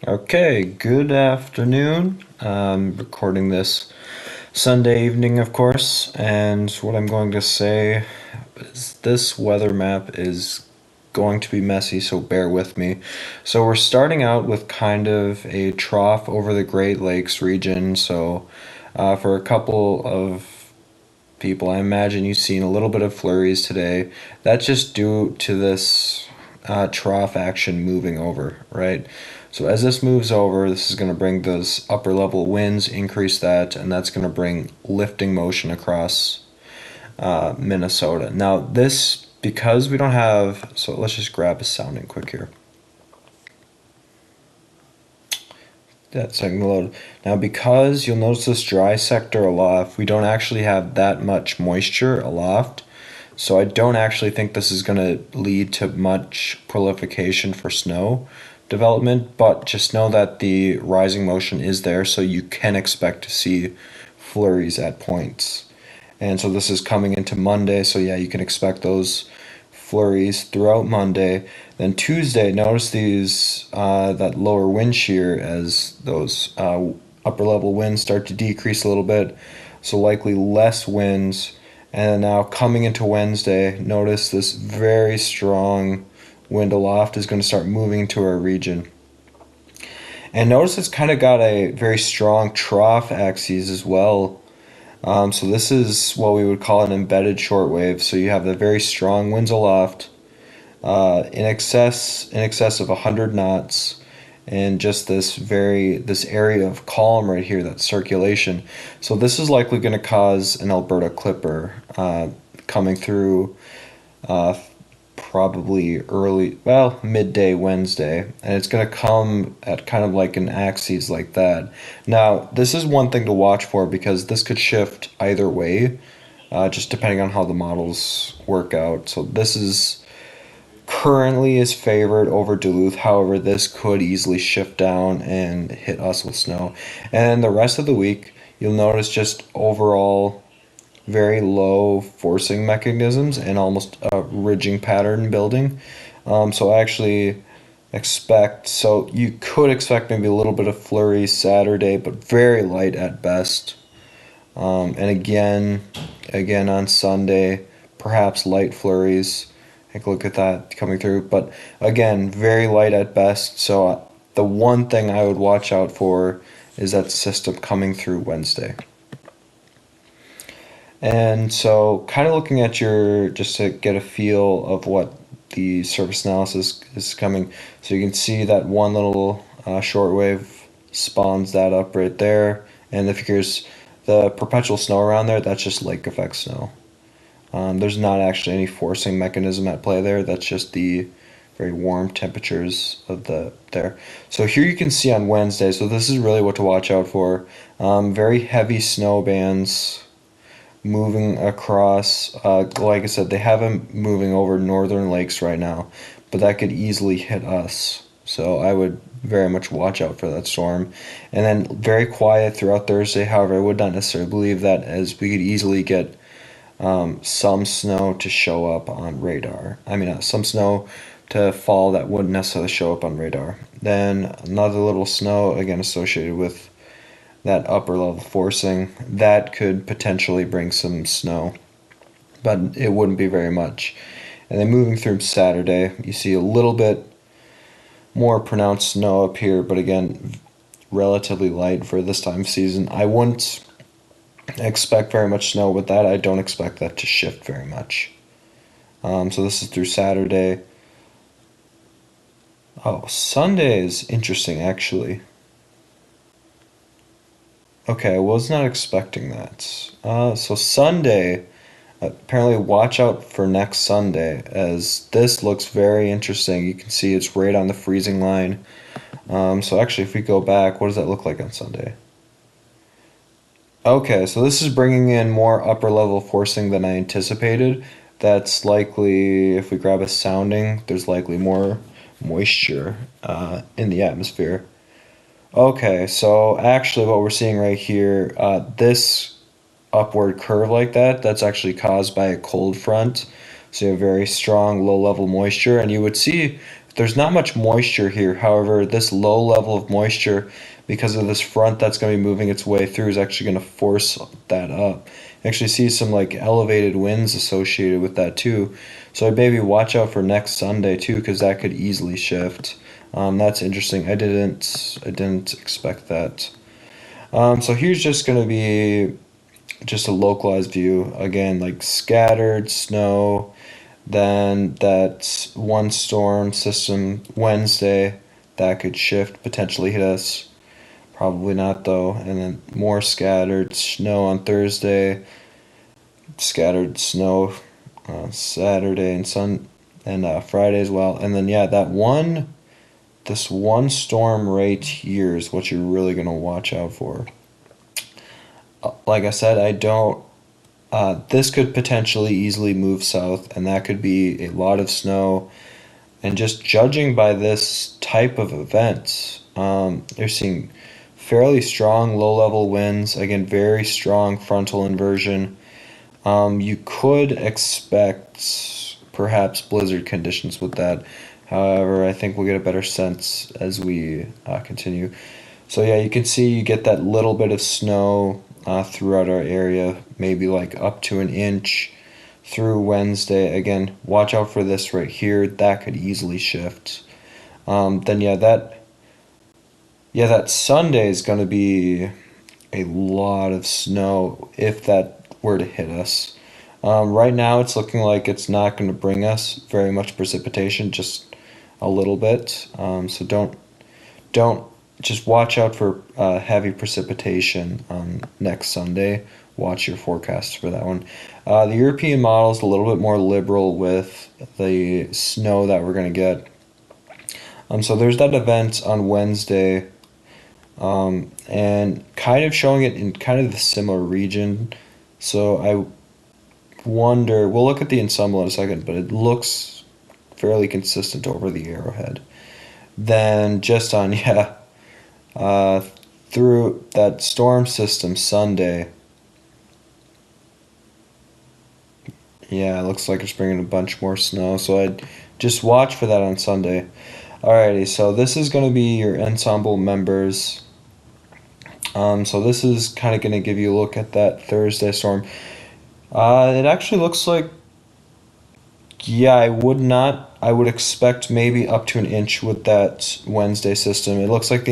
Okay, good afternoon. Recording this Sunday evening, of course, and what I'm going to say is this weather map is going to be messy, so bear with me. So we're starting out with kind of a trough over the Great Lakes region, so for a couple of people, I imagine you've seen a little bit of flurries today. That's just due to this trough action moving over, right? So as this moves over, this is going to bring those upper level winds, increase that, and that's going to bring lifting motion across Minnesota. Now this, because we don't have, so let's just grab a sounding quick here. That's second load. Now, because you'll notice this dry sector aloft, we don't actually have that much moisture aloft. So I don't actually think this is going to lead to much proliferation for snow development, but just know that the rising motion is there, so you can expect to see flurries at points. And so this is coming into Monday, so yeah, you can expect those flurries throughout Monday. Then Tuesday, notice these that lower wind shear as those upper level winds start to decrease a little bit, so likely less winds. And then now coming into Wednesday, notice this very strong wind aloft is going to start moving into our region. And notice it's kind of got a very strong trough axis as well. So this is what we would call an embedded shortwave. So you have the very strong winds aloft, in excess of 100 knots, and just this area of calm right here, that circulation. So this is likely going to cause an Alberta clipper coming through uh, probably early, well, midday Wednesday, and it's going to come at kind of like an axis like that. Now, this is one thing to watch for because this could shift either way, just depending on how the models work out. So this is currently is favored over Duluth. However, this could easily shift down and hit us with snow. And the rest of the week, you'll notice just overall very low forcing mechanisms and almost a ridging pattern building. So I actually expect, so you could expect maybe a little bit of flurry Saturday, but very light at best. And again on Sunday, perhaps light flurries. Take a look at that coming through, but again, very light at best. So the one thing I would watch out for is that system coming through Wednesday. And so, kind of looking at your, just to get a feel of what the surface analysis is coming. So you can see that one little shortwave spawns that up right there. And if here's the perpetual snow around there, that's just lake effect snow. There's not actually any forcing mechanism at play there. That's just the very warm temperatures of the there. So here you can see on Wednesday. So this is really what to watch out for. Very heavy snow bands moving across. Like I said, they have them moving over northern lakes right now, but that could easily hit us. So I would very much watch out for that storm. And then very quiet throughout Thursday. However, I would not necessarily believe that, as we could easily get some snow to show up on radar. I mean, some snow to fall that wouldn't necessarily show up on radar. Then another little snow, again associated with that upper level forcing, that could potentially bring some snow, but it wouldn't be very much. And then moving through Saturday, you see a little bit more pronounced snow up here, but again, relatively light for this time of season. I wouldn't expect very much snow with that. I don't expect that to shift very much. So this is through Saturday. Oh, Sunday is interesting actually. Okay, I was not expecting that. So Sunday, apparently watch out for next Sunday, as this looks very interesting. You can see it's right on the freezing line. So actually, if we go back, what does that look like on Sunday? Okay, so this is bringing in more upper level forcing than I anticipated. That's likely, if we grab a sounding, there's likely more moisture in the atmosphere. Okay, so actually, what we're seeing right here, this upward curve like that, that's actually caused by a cold front. So you have very strong low level moisture, and you would see there's not much moisture here. However, this low level of moisture, because of this front that's going to be moving its way through, is actually going to force that up. You actually see some like elevated winds associated with that too. So maybe watch out for next Sunday too, because that could easily shift. That's interesting. I didn't expect that. So here's just going to be just a localized view. Again, like scattered snow, then that one storm system Wednesday that could shift, potentially hit us. Probably not though. And then more scattered snow on Thursday, scattered snow Saturday and Friday as well. And then yeah, this one storm right here is what you're really gonna watch out for. Like I said, I don't. This could potentially easily move south, and that could be a lot of snow. And just judging by this type of event, they're seeing fairly strong low level winds. Again, very strong frontal inversion. You could expect perhaps blizzard conditions with that. However, I think we'll get a better sense as we continue. So yeah, you can see you get that little bit of snow throughout our area, maybe like up to an inch through Wednesday. Again, watch out for this right here. That could easily shift. Then that Sunday is going to be a lot of snow if that were to hit us. Right now, it's looking like it's not going to bring us very much precipitation, just a little bit. So don't just watch out for heavy precipitation next Sunday. Watch your forecast for that one. The European model is a little bit more liberal with the snow that we're going to get. So there's that event on Wednesday, and kind of showing it in kind of the similar region. So I wonder, we'll look at the ensemble in a second, but it looks fairly consistent over the Arrowhead. Then just on, uh, through that storm system Sunday, yeah, it looks like it's bringing a bunch more snow. So I'd just watch for that on Sunday. Alrighty, so this is going to be your ensemble members. So this is kind of going to give you a look at that Thursday storm. It actually looks like, yeah, I would expect maybe up to an inch with that Wednesday system. It looks like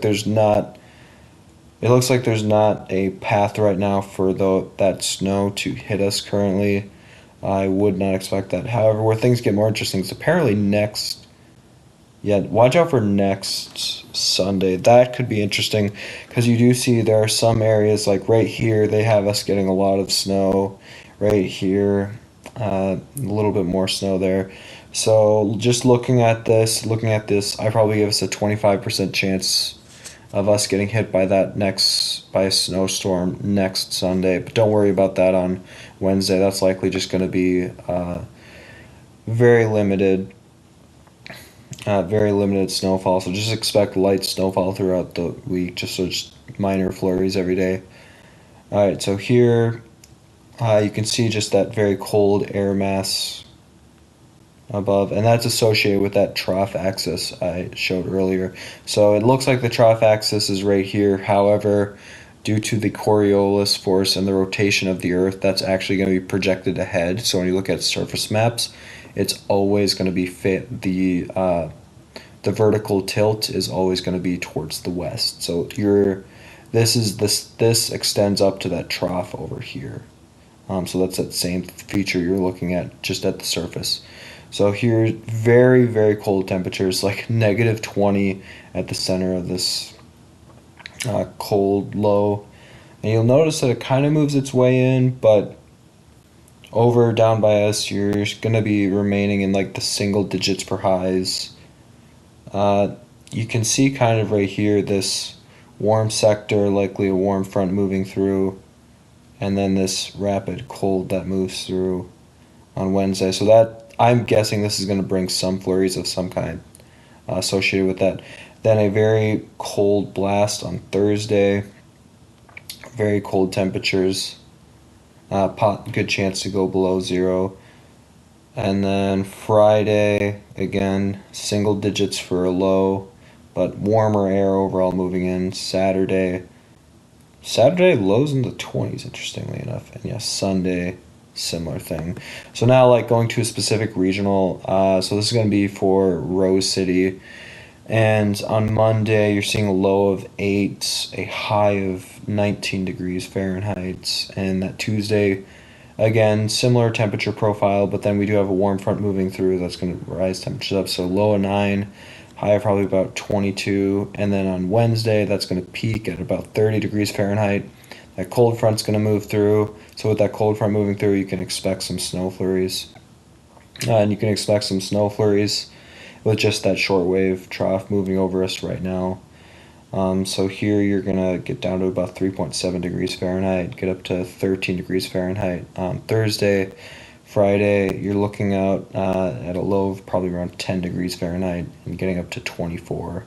there's not a path right now for that snow to hit us currently. I would not expect that. However, where things get more interesting is apparently watch out for next Sunday. That could be interesting because you do see there are some areas like right here, they have us getting a lot of snow. Right here, a little bit more snow there. So just looking at this, I probably give us a 25% chance of us getting hit by a snowstorm next Sunday. But don't worry about that on Wednesday. That's likely just going to be very limited, very limited snowfall. So just expect light snowfall throughout the week, just minor flurries every day. All right, so here you can see just that very cold air mass above, and that's associated with that trough axis I showed earlier. So it looks like the trough axis is right here. However, due to the Coriolis force and the rotation of the Earth, that's actually going to be projected ahead. So when you look at surface maps, it's always going to be the vertical tilt is always going to be towards the west. So this extends up to that trough over here. So that's that same feature you're looking at just at the surface. So here, very, very cold temperatures, like -20 at the center of this cold low. And you'll notice that it kind of moves its way in, but over down by us, you're going to be remaining in like the single digits for highs. You can see kind of right here this warm sector, likely a warm front moving through, and then this rapid cold that moves through on Wednesday. So that I'm guessing this is going to bring some flurries of some kind associated with that. Then a very cold blast on Thursday. Very cold temperatures. Good chance to go below zero. And then Friday, again, single digits for a low, but warmer air overall moving in. Saturday lows in the 20s, interestingly enough. And yes, Sunday, similar thing. So now, like going to a specific regional, so this is going to be for Rose City. And on Monday, you're seeing a low of 8, a high of 19 degrees Fahrenheit. And that Tuesday, again, similar temperature profile, but then we do have a warm front moving through that's going to rise temperatures up. So low of 9, high of probably about 22. And then on Wednesday, that's going to peak at about 30 degrees Fahrenheit. That cold front's going to move through. So with that cold front moving through, you can expect some snow flurries. And you can expect some snow flurries with just that shortwave trough moving over us right now. So here you're gonna get down to about 3.7 degrees Fahrenheit, get up to 13 degrees Fahrenheit. Thursday, Friday, you're looking out at a low of probably around 10 degrees Fahrenheit and getting up to 24.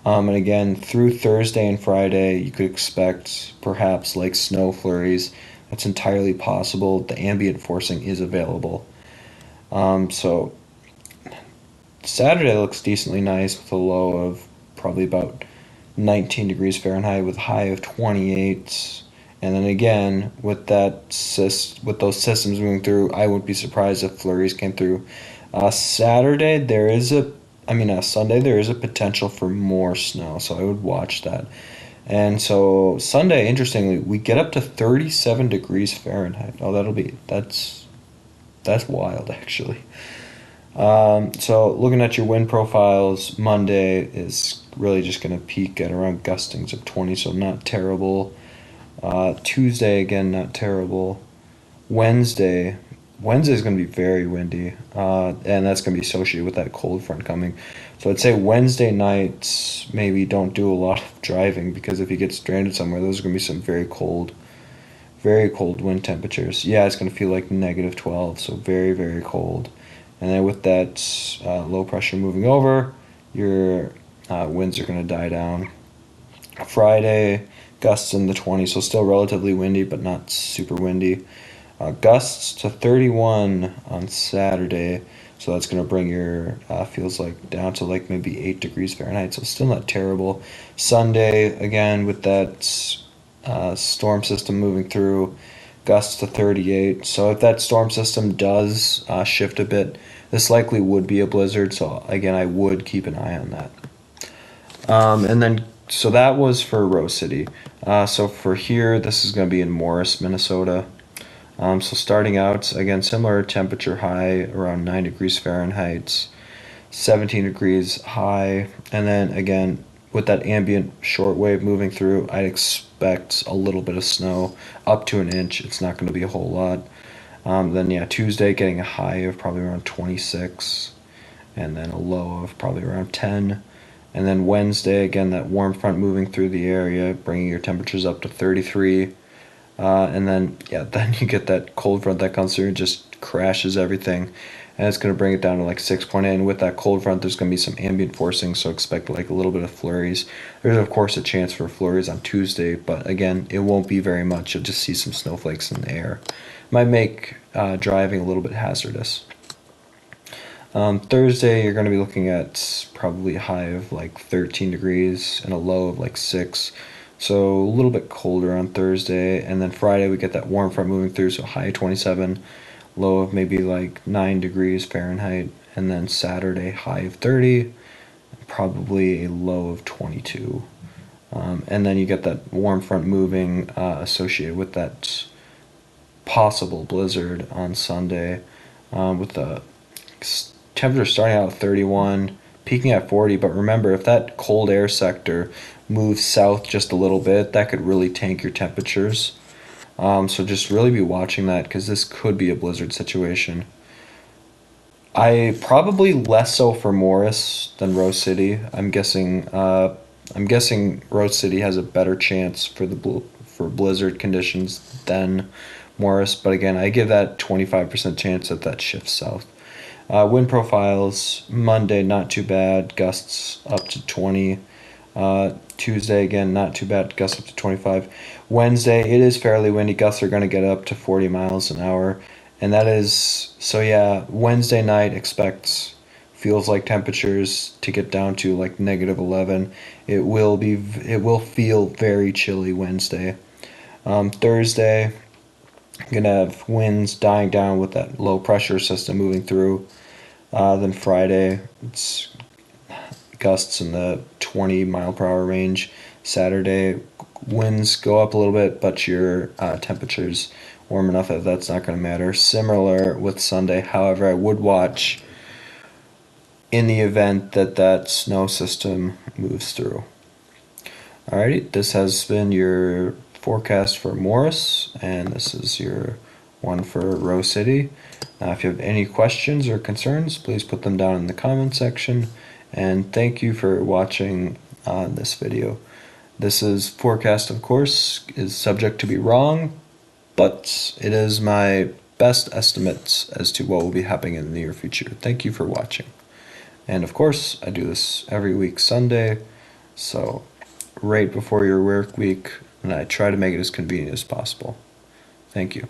And again, through Thursday and Friday, you could expect perhaps like snow flurries. That's entirely possible. The ambient forcing is available. So Saturday looks decently nice with a low of probably about 19 degrees Fahrenheit with a high of 28. And then again, with with those systems moving through, I wouldn't be surprised if flurries came through. Saturday there is Sunday there is a potential for more snow, so I would watch that. And so Sunday, interestingly, we get up to 37 degrees Fahrenheit. Oh, that's wild actually. So looking at your wind profiles, Monday is really just going to peak at around gustings of 20, so not terrible. Tuesday again, not terrible. Wednesday, Wednesday is going to be very windy, and that's going to be associated with that cold front coming. So I'd say Wednesday nights maybe don't do a lot of driving because if you get stranded somewhere, those are going to be some very cold wind temperatures. Yeah, it's going to feel like negative 12, so very, very cold. And then with that low pressure moving over, your winds are going to die down. Friday, gusts in the 20s, so still relatively windy, but not super windy. Gusts to 31 on Saturday, so that's going to bring your feels like down to like maybe 8 degrees Fahrenheit, so still not terrible. Sunday, again, with that storm system moving through, gusts to 38. So if that storm system does shift a bit, this likely would be a blizzard. So again, I would keep an eye on that. And then so that was for Rose City. So for here, this is going to be in Morris, Minnesota. So starting out again, similar temperature high around 9 degrees Fahrenheit, 17 degrees high, and then again with that ambient shortwave moving through, I'd expect a little bit of snow, up to an inch. It's not going to be a whole lot. Then yeah, Tuesday getting a high of probably around 26, and then a low of probably around 10. And then Wednesday again, that warm front moving through the area, bringing your temperatures up to 33. And then yeah, then you get that cold front that comes through and just crashes everything, and it's going to bring it down to like 6.8. And with that cold front, there's going to be some ambient forcing, so expect like a little bit of flurries. There's of course a chance for flurries on Tuesday, but again, it won't be very much. You'll just see some snowflakes in the air. Might make driving a little bit hazardous. Thursday, you're going to be looking at probably a high of like 13 degrees and a low of like 6. So a little bit colder on Thursday. And then Friday, we get that warm front moving through, so high 27, low of maybe like 9 degrees Fahrenheit. And then Saturday, high of 30, probably a low of 22. And then you get that warm front moving associated with that possible blizzard on Sunday, with the temperature starting out at 31, peaking at 40. But remember, if that cold air sector moves south just a little bit, that could really tank your temperatures. So just really be watching that because this could be a blizzard situation. I probably less so for Morris than Rose City. I'm guessing. I'm guessing Rose City has a better chance for for blizzard conditions than Morris. But again, I give that 25% chance that that shifts south. Wind profiles, Monday, not too bad, gusts up to 20. Tuesday, again, not too bad, gusts up to 25. Wednesday, it is fairly windy, gusts are going to get up to 40 miles an hour. And that is, so yeah, Wednesday night expect feels like temperatures to get down to like -11. It will feel very chilly Wednesday. Thursday, gonna have winds dying down with that low pressure system moving through. Then Friday, it's gusts in the 20 mile per hour range. Saturday, winds go up a little bit, but your temperature's warm enough that that's not going to matter. Similar with Sunday. However, I would watch in the event that that snow system moves through. Alrighty, this has been your forecast for Morris, and this is your one for Rose City. If you have any questions or concerns, please put them down in the comment section. And thank you for watching this video. This is forecast, of course, is subject to be wrong, but it is my best estimates as to what will be happening in the near future. Thank you for watching. And of course, I do this every week Sunday, so right before your work week, and I try to make it as convenient as possible. Thank you.